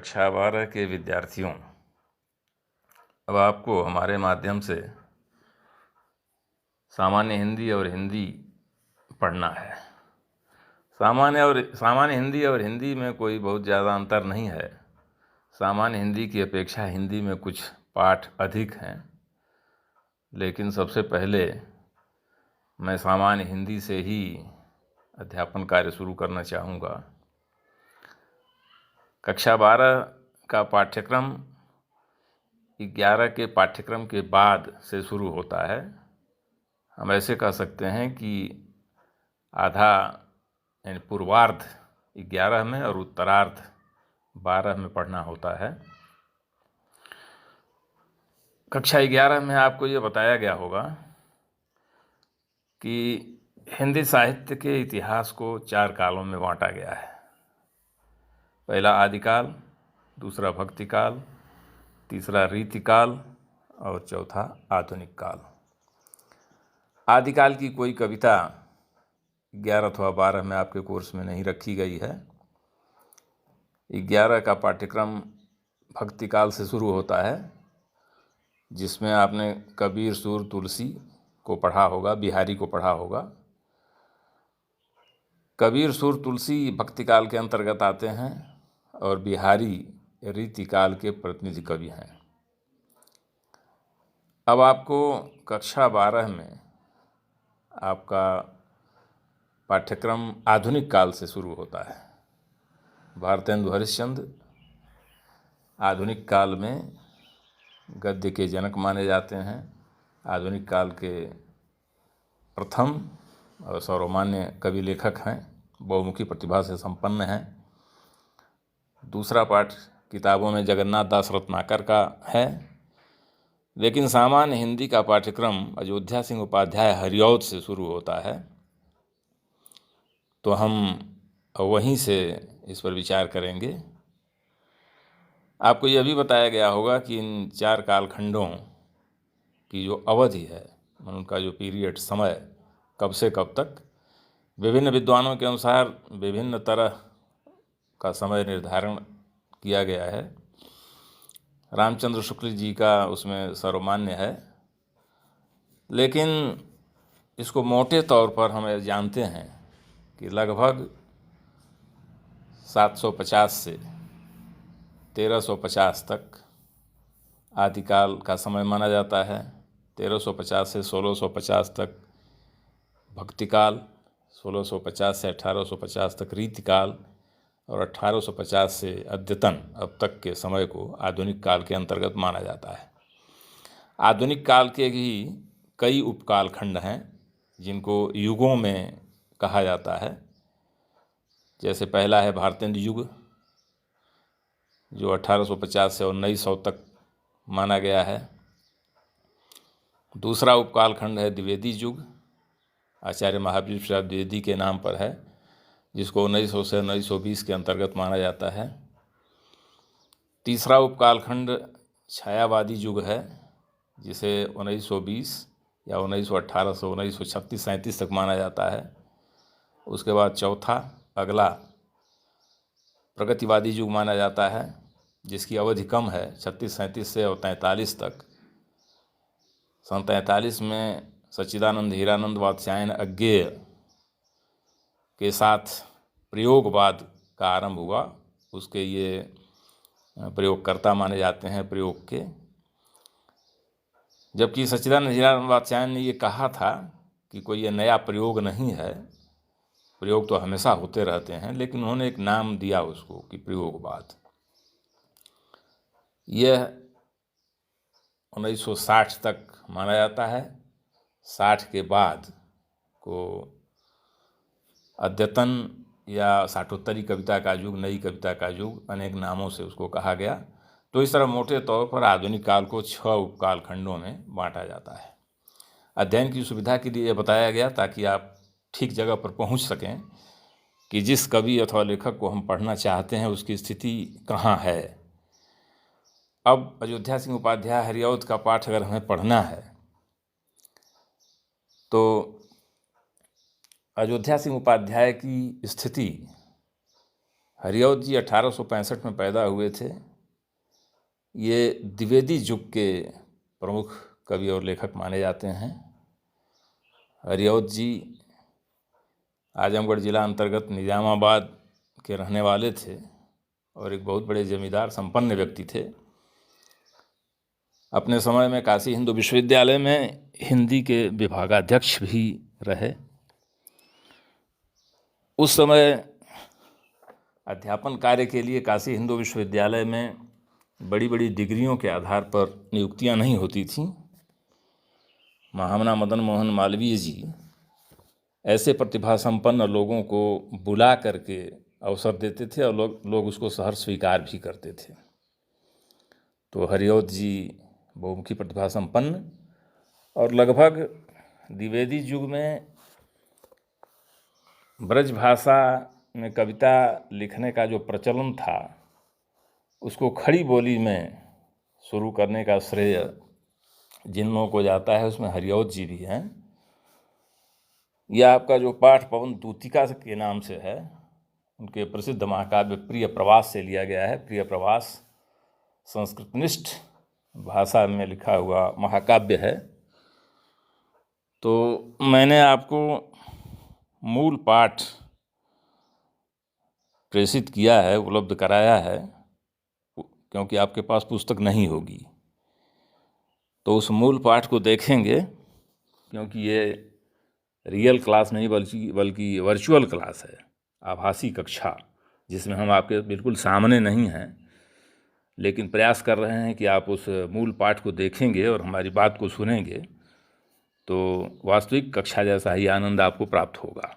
कक्षा 12 के विद्यार्थियों, अब आपको हमारे माध्यम से सामान्य हिंदी और हिंदी पढ़ना है। सामान्य हिंदी और हिंदी में कोई बहुत ज़्यादा अंतर नहीं है। सामान्य हिंदी की अपेक्षा हिंदी में कुछ पाठ अधिक हैं, लेकिन सबसे पहले मैं सामान्य हिंदी से ही अध्यापन कार्य शुरू करना चाहूँगा। कक्षा 12 का पाठ्यक्रम 11 के पाठ्यक्रम के बाद से शुरू होता है। हम ऐसे कह सकते हैं कि आधा यानी पूर्वार्ध 11 में और उत्तरार्ध 12 में पढ़ना होता है। कक्षा 11 में आपको ये बताया गया होगा कि हिंदी साहित्य के इतिहास को 4 कालों में बांटा गया है। पहला आदिकाल, दूसरा भक्तिकाल, तीसरा रीतिकाल और चौथा आधुनिक काल। आदिकाल की कोई कविता 11 अथवा 12 में आपके कोर्स में नहीं रखी गई है। 11 का पाठ्यक्रम भक्तिकाल से शुरू होता है, जिसमें आपने कबीर, सूर, तुलसी को पढ़ा होगा, बिहारी को पढ़ा होगा। कबीर, सूर, तुलसी भक्तिकाल के अंतर्गत आते हैं और बिहारी रीतिकाल के प्रतिनिधि कवि हैं। अब आपको कक्षा 12 में आपका पाठ्यक्रम आधुनिक काल से शुरू होता है। भारतेंदु हरिश्चंद्र आधुनिक काल में गद्य के जनक माने जाते हैं। आधुनिक काल के प्रथम और सर्वमान्य कवि लेखक हैं, बहुमुखी प्रतिभा से संपन्न हैं। दूसरा पाठ किताबों में जगन्नाथ दास रत्नाकर का है, लेकिन सामान्य हिंदी का पाठ्यक्रम अयोध्या सिंह उपाध्याय हरिऔध से शुरू होता है। तो हम वहीं से इस पर विचार करेंगे। आपको यह भी बताया गया होगा कि इन 4 कालखंडों की जो अवधि है, उनका जो पीरियड, समय, कब से कब तक, विभिन्न विद्वानों के अनुसार विभिन्न तरह का समय निर्धारण किया गया है। रामचंद्र शुक्ल जी का उसमें सर्वमान्य है, लेकिन इसको मोटे तौर पर हम जानते हैं कि लगभग 750 से 1350 तक आदिकाल का समय माना जाता है। 1350 से 1650 तक भक्तिकाल, 1650 से 1850 तक रीतिकाल और 1850 से अद्यतन अब तक के समय को आधुनिक काल के अंतर्गत माना जाता है। आधुनिक काल के ही कई उपकाल खंड हैं, जिनको युगों में कहा जाता है। जैसे पहला है भारतेंदु युग, जो 1850 से 1900 तक माना गया है। दूसरा उपकाल खंड है द्विवेदी युग, आचार्य महावीर प्रसाद द्विवेदी के नाम पर है, जिसको 1900 से 1920 के अंतर्गत माना जाता है। तीसरा उपकाल खंड छायावादी युग है, जिसे 1920 या 1918 से 1936-37 तक माना जाता है। उसके बाद चौथा अगला प्रगतिवादी युग माना जाता है, जिसकी अवधि कम है, 36-37 से और 43 तक। सन 43 में सच्चिदानंद हीरानंद वात्स्यायन अज्ञेय के साथ प्रयोगवाद का आरंभ हुआ। उसके ये प्रयोगकर्ता माने जाते हैं प्रयोग के। जबकि सच्चिदानंद हीरानंद वात्स्यायन ने ये कहा था कि कोई ये नया प्रयोग नहीं है, प्रयोग तो हमेशा होते रहते हैं, लेकिन उन्होंने एक नाम दिया उसको कि प्रयोगवाद। यह 1960 तक माना जाता है। 60 के बाद को अद्यतन या साठोत्तरी कविता का युग, नई कविता का युग, अनेक नामों से उसको कहा गया। तो इस तरह मोटे तौर पर आधुनिक काल को 6 उपकाल खंडों में बांटा जाता है। अध्ययन की सुविधा के लिए बताया गया, ताकि आप ठीक जगह पर पहुंच सकें कि जिस कवि अथवा लेखक को हम पढ़ना चाहते हैं उसकी स्थिति कहाँ है। अब अयोध्या सिंह उपाध्याय हरिऔध का पाठ अगर हमें पढ़ना है, तो अयोध्या सिंह उपाध्याय की स्थिति हरिऔध जी 1865 में पैदा हुए थे। ये द्विवेदी युग के प्रमुख कवि और लेखक माने जाते हैं। हरिऔध जी आजमगढ़ जिला अंतर्गत निजामाबाद के रहने वाले थे और एक बहुत बड़े जमींदार संपन्न व्यक्ति थे। अपने समय में काशी हिंदू विश्वविद्यालय में हिंदी के विभागाध्यक्ष भी रहे। उस समय अध्यापन कार्य के लिए काशी हिंदू विश्वविद्यालय में बड़ी बड़ी डिग्रियों के आधार पर नियुक्तियां नहीं होती थीं। महामना मदन मोहन मालवीय जी ऐसे प्रतिभा संपन्न लोगों को बुला करके अवसर देते थे और लोग उसको सहर्ष स्वीकार भी करते थे। तो हरिऔध जी बहुमुखी प्रतिभा संपन्न और लगभग द्विवेदी युग में ब्रज भाषा में कविता लिखने का जो प्रचलन था उसको खड़ी बोली में शुरू करने का श्रेय जिन लोगों को जाता है उसमें हरिऔध जी भी हैं। यह आपका जो पाठ पवन दूतिका के नाम से है, उनके प्रसिद्ध महाकाव्य प्रिय प्रवास से लिया गया है। प्रिय प्रवास संस्कृतनिष्ठ भाषा में लिखा हुआ महाकाव्य है। तो मैंने आपको मूल पाठ प्रेषित किया है, उपलब्ध कराया है, क्योंकि आपके पास पुस्तक नहीं होगी। तो उस मूल पाठ को देखेंगे, क्योंकि ये रियल क्लास नहीं बल्कि वर्चुअल क्लास है, आभासी कक्षा, जिसमें हम आपके बिल्कुल सामने नहीं हैं, लेकिन प्रयास कर रहे हैं कि आप उस मूल पाठ को देखेंगे और हमारी बात को सुनेंगे तो वास्तविक कक्षा जैसा ही आनंद आपको प्राप्त होगा।